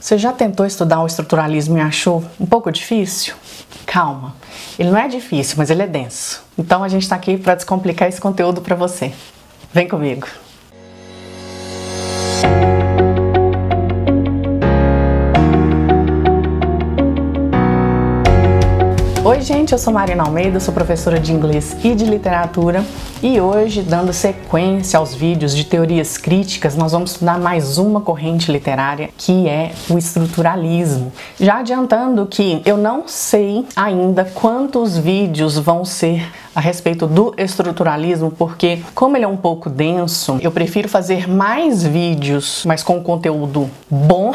Você já tentou estudar o estruturalismo e achou um pouco difícil? Calma, ele não é difícil, mas ele é denso. Então a gente está aqui para descomplicar esse conteúdo para você. Vem comigo! Oi gente, eu sou Marina Almeida, sou professora de inglês e de literatura e hoje, dando sequência aos vídeos de teorias críticas, nós vamos estudar mais uma corrente literária que é o estruturalismo. Já adiantando que eu não sei ainda quantos vídeos vão ser a respeito do estruturalismo, porque como ele é um pouco denso, eu prefiro fazer mais vídeos, mas com conteúdo bom,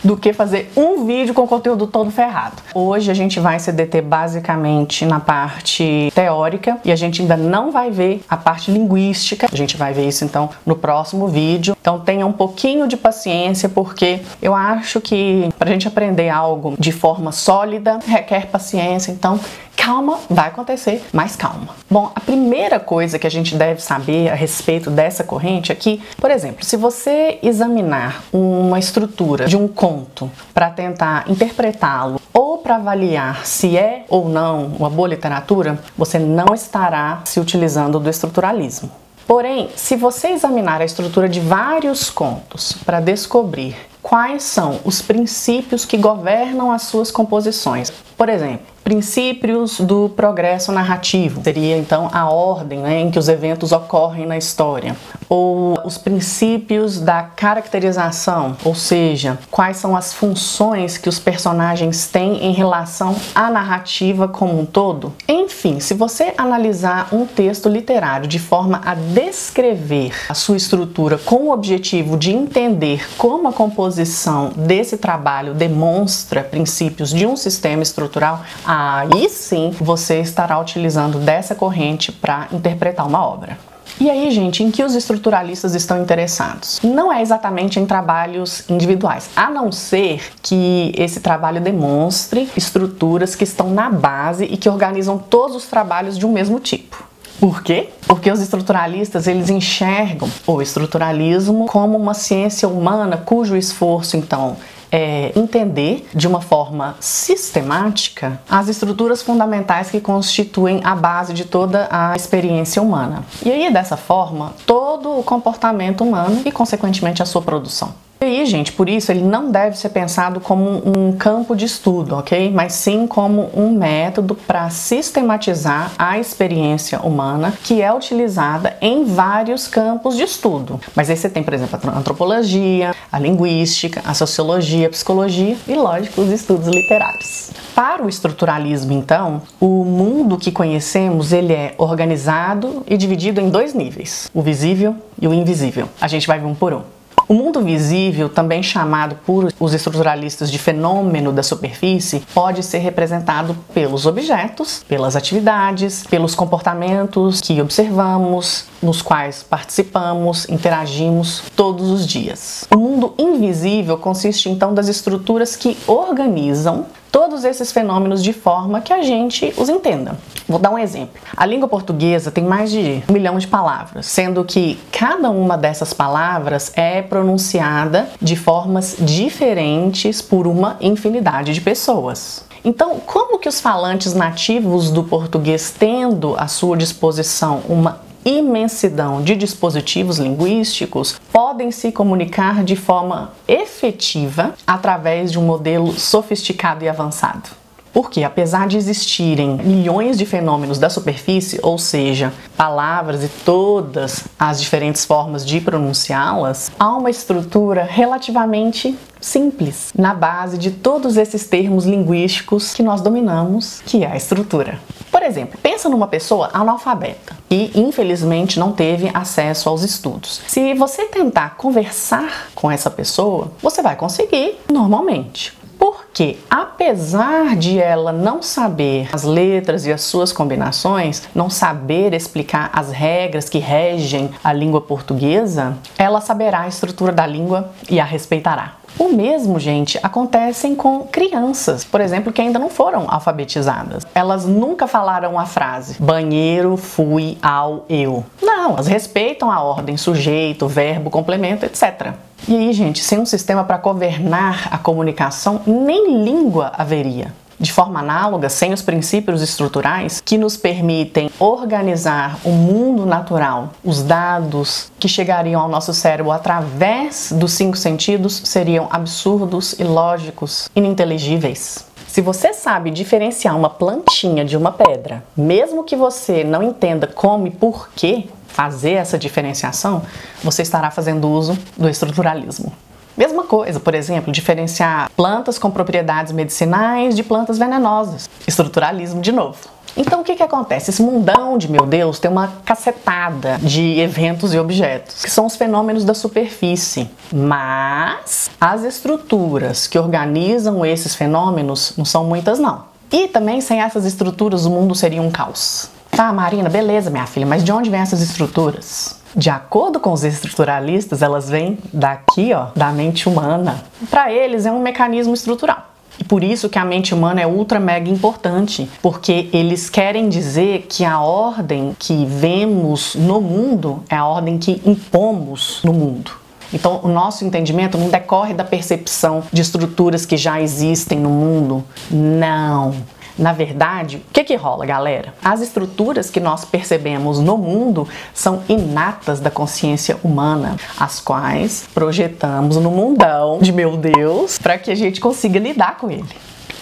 do que fazer um vídeo com conteúdo todo ferrado. Hoje a gente vai se deter basicamente na parte teórica e a gente ainda não vai ver a parte linguística. A gente vai ver isso então no próximo vídeo. Então tenha um pouquinho de paciência, porque eu acho que pra gente aprender algo de forma sólida requer paciência, então calma, vai acontecer, mas calma. Bom, a primeira coisa que a gente deve saber a respeito dessa corrente é que, por exemplo, se você examinar uma estrutura de um conto para tentar interpretá-lo ou para avaliar se é ou não uma boa literatura, você não estará se utilizando do estruturalismo. Porém, se você examinar a estrutura de vários contos para descobrir quais são os princípios que governam as suas composições, por exemplo, princípios do progresso narrativo, seria então a ordem, em que os eventos ocorrem na história, ou os princípios da caracterização, ou seja, quais são as funções que os personagens têm em relação à narrativa como um todo. Enfim, se você analisar um texto literário de forma a descrever a sua estrutura com o objetivo de entender como a composição desse trabalho demonstra princípios de um sistema estrutural, aí sim você estará utilizando dessa corrente para interpretar uma obra. E aí, gente, em que os estruturalistas estão interessados? Não é exatamente em trabalhos individuais, a não ser que esse trabalho demonstre estruturas que estão na base e que organizam todos os trabalhos de um mesmo tipo. Por quê? Porque os estruturalistas, eles enxergam o estruturalismo como uma ciência humana cujo esforço, então, é entender de uma forma sistemática as estruturas fundamentais que constituem a base de toda a experiência humana. E aí, dessa forma, todo o comportamento humano e, consequentemente, a sua produção. E aí, gente, por isso ele não deve ser pensado como um campo de estudo, ok? Mas sim como um método para sistematizar a experiência humana que é utilizada em vários campos de estudo. Mas aí você tem, por exemplo, a antropologia, a linguística, a sociologia, a psicologia e, lógico, os estudos literários. Para o estruturalismo, então, o mundo que conhecemos, ele é organizado e dividido em dois níveis, o visível e o invisível. A gente vai ver um por um. O mundo visível, também chamado por os estruturalistas de fenômeno da superfície, pode ser representado pelos objetos, pelas atividades, pelos comportamentos que observamos, nos quais participamos, interagimos todos os dias. O mundo invisível consiste então das estruturas que organizam todos esses fenômenos de forma que a gente os entenda. Vou dar um exemplo. A língua portuguesa tem mais de 1 milhão de palavras, sendo que cada uma dessas palavras é pronunciada de formas diferentes por uma infinidade de pessoas. Então, como que os falantes nativos do português, tendo à sua disposição uma imensidão de dispositivos linguísticos, podem se comunicar de forma efetiva através de um modelo sofisticado e avançado? Porque, apesar de existirem milhões de fenômenos da superfície, ou seja, palavras e todas as diferentes formas de pronunciá-las, há uma estrutura relativamente simples na base de todos esses termos linguísticos que nós dominamos, que é a estrutura. Por exemplo, pensa numa pessoa analfabeta e, infelizmente, não teve acesso aos estudos. Se você tentar conversar com essa pessoa, você vai conseguir normalmente. Porque, apesar de ela não saber as letras e as suas combinações, não saber explicar as regras que regem a língua portuguesa, ela saberá a estrutura da língua e a respeitará. O mesmo, gente, acontece com crianças, por exemplo, que ainda não foram alfabetizadas. Elas nunca falaram a frase banheiro, fui, ao, eu. Não, elas respeitam a ordem, sujeito, verbo, complemento, etc. E aí, gente, sem um sistema para governar a comunicação, nem língua haveria. De forma análoga, sem os princípios estruturais que nos permitem organizar o mundo natural, os dados que chegariam ao nosso cérebro através dos 5 sentidos seriam absurdos, ilógicos, ininteligíveis. Se você sabe diferenciar uma plantinha de uma pedra, mesmo que você não entenda como e por que fazer essa diferenciação, você estará fazendo uso do estruturalismo. Mesma coisa, por exemplo, diferenciar plantas com propriedades medicinais de plantas venenosas. Estruturalismo de novo. Então o que acontece? Esse mundão de meu Deus tem uma cacetada de eventos e objetos, que são os fenômenos da superfície. Mas as estruturas que organizam esses fenômenos não são muitas não. E também sem essas estruturas o mundo seria um caos. Tá, Marina, beleza, minha filha, mas de onde vêm essas estruturas? De acordo com os estruturalistas, elas vêm daqui, ó, da mente humana. Para eles é um mecanismo estrutural. E por isso que a mente humana é ultra mega importante, porque eles querem dizer que a ordem que vemos no mundo é a ordem que impomos no mundo. Então, o nosso entendimento não decorre da percepção de estruturas que já existem no mundo. Não. Na verdade, o que rola, galera? As estruturas que nós percebemos no mundo são inatas da consciência humana, as quais projetamos no mundão de meu Deus para que a gente consiga lidar com ele.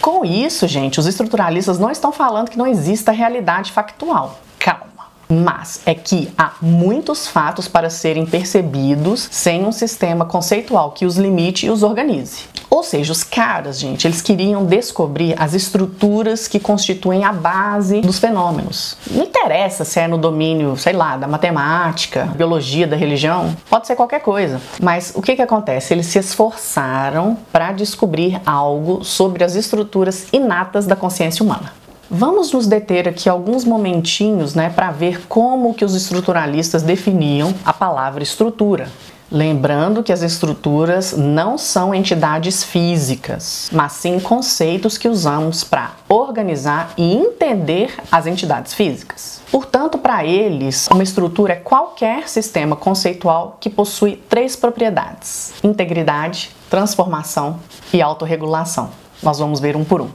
Com isso, gente, os estruturalistas não estão falando que não exista realidade factual. Calma. Mas é que há muitos fatos para serem percebidos sem um sistema conceitual que os limite e os organize. Ou seja, os caras, gente, eles queriam descobrir as estruturas que constituem a base dos fenômenos. Não interessa se é no domínio, sei lá, da matemática, biologia, da religião, pode ser qualquer coisa. Mas o que acontece? Eles se esforçaram para descobrir algo sobre as estruturas inatas da consciência humana. Vamos nos deter aqui alguns momentinhos, para ver como que os estruturalistas definiam a palavra estrutura. Lembrando que as estruturas não são entidades físicas, mas sim conceitos que usamos para organizar e entender as entidades físicas. Portanto, para eles, uma estrutura é qualquer sistema conceitual que possui 3 propriedades: integridade, transformação e autorregulação. Nós vamos ver um por um.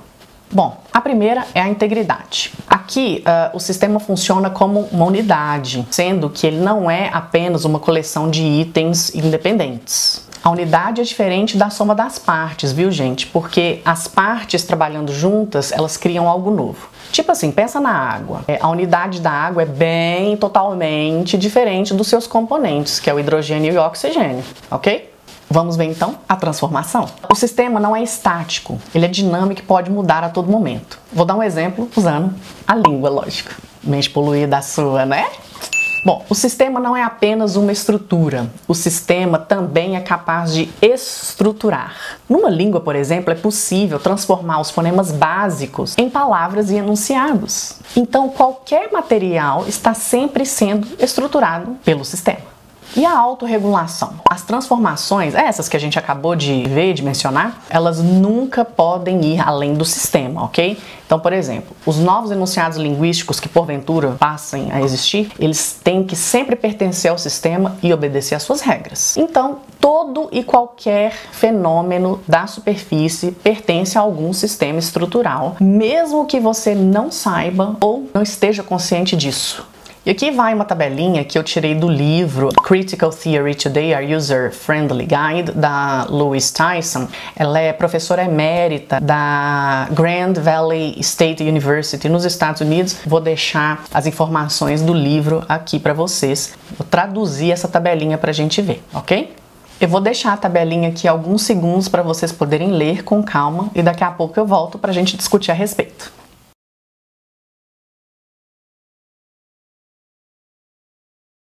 Bom, a primeira é a integridade. Aqui, o sistema funciona como uma unidade, sendo que ele não é apenas uma coleção de itens independentes. A unidade é diferente da soma das partes, viu, gente? Porque as partes trabalhando juntas, elas criam algo novo. Tipo assim, pensa na água. A unidade da água é totalmente diferente dos seus componentes, que é o hidrogênio e o oxigênio, ok? Vamos ver então a transformação. O sistema não é estático, ele é dinâmico e pode mudar a todo momento. Vou dar um exemplo usando a língua, lógico. Mente poluída a sua, né? Bom, o sistema não é apenas uma estrutura, o sistema também é capaz de estruturar. Numa língua, por exemplo, é possível transformar os fonemas básicos em palavras e enunciados. Então, qualquer material está sempre sendo estruturado pelo sistema. E a autorregulação? As transformações, essas que a gente acabou de ver, de mencionar, elas nunca podem ir além do sistema, ok? Então, por exemplo, os novos enunciados linguísticos que porventura passem a existir, eles têm que sempre pertencer ao sistema e obedecer às suas regras. Então, todo e qualquer fenômeno da superfície pertence a algum sistema estrutural, mesmo que você não saiba ou não esteja consciente disso. E aqui vai uma tabelinha que eu tirei do livro Critical Theory Today, a User-Friendly Guide, da Louise Tyson. Ela é professora emérita da Grand Valley State University nos Estados Unidos. Vou deixar as informações do livro aqui para vocês. Vou traduzir essa tabelinha para a gente ver, ok? Eu vou deixar a tabelinha aqui alguns segundos para vocês poderem ler com calma e daqui a pouco eu volto para a gente discutir a respeito.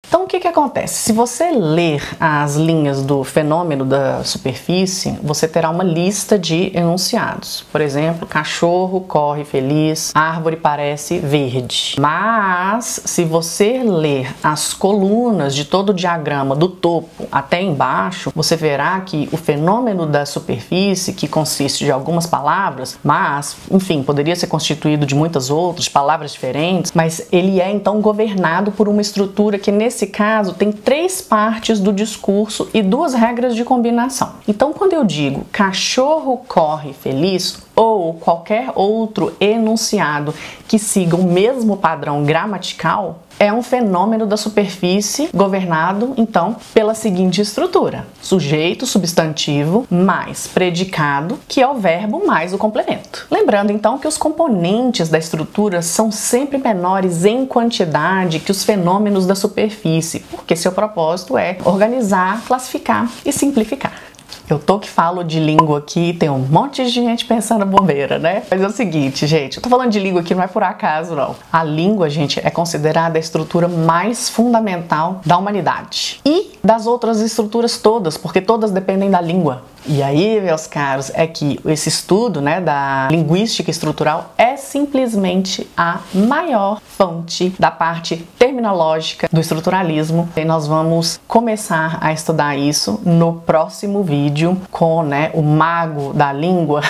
Então, o que acontece? Se você ler as linhas do fenômeno da superfície, você terá uma lista de enunciados. Por exemplo, cachorro corre feliz, árvore parece verde. Mas, se você ler as colunas de todo o diagrama do topo até embaixo, você verá que o fenômeno da superfície, que consiste de algumas palavras, mas, enfim, poderia ser constituído de muitas outras palavras diferentes, mas ele é então governado por uma estrutura que, nesse caso, tem 3 partes do discurso e 2 regras de combinação. Então, quando eu digo cachorro corre feliz ou qualquer outro enunciado que siga o mesmo padrão gramatical, é um fenômeno da superfície governado, então, pela seguinte estrutura: sujeito, substantivo, mais predicado, que é o verbo mais o complemento. Lembrando, então, que os componentes da estrutura são sempre menores em quantidade que os fenômenos da superfície, porque seu propósito é organizar, classificar e simplificar. Eu tô que falo de língua aqui, tem um monte de gente pensando bobeira, né? Mas é o seguinte, gente, eu tô falando de língua aqui não é por acaso, não. A língua, gente, é considerada a estrutura mais fundamental da humanidade. E das outras estruturas todas, porque todas dependem da língua. E aí, meus caros, é que esse estudo, né, da linguística estrutural é simplesmente a maior fonte da parte terminológica do estruturalismo. E nós vamos começar a estudar isso no próximo vídeo com, né, o mago da língua,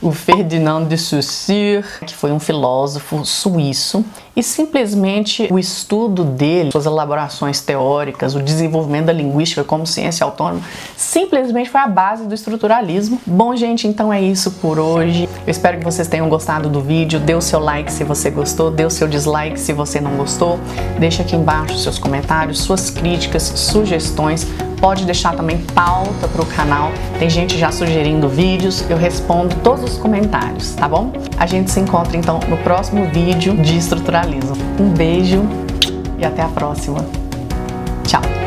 o Ferdinand de Saussure, que foi um filósofo suíço, e simplesmente o estudo dele, suas elaborações teóricas, o desenvolvimento da linguística como ciência autônoma, simplesmente foi a base do estruturalismo. Bom, gente, então é isso por hoje. Eu espero que vocês tenham gostado do vídeo. Dê o seu like se você gostou, dê o seu dislike se você não gostou. Deixa aqui embaixo seus comentários, suas críticas, sugestões. Pode deixar também pauta para o canal. Tem gente já sugerindo vídeos, eu respondo todos os comentários, tá bom? A gente se encontra então no próximo vídeo de estruturalismo. Um beijo e até a próxima. Tchau!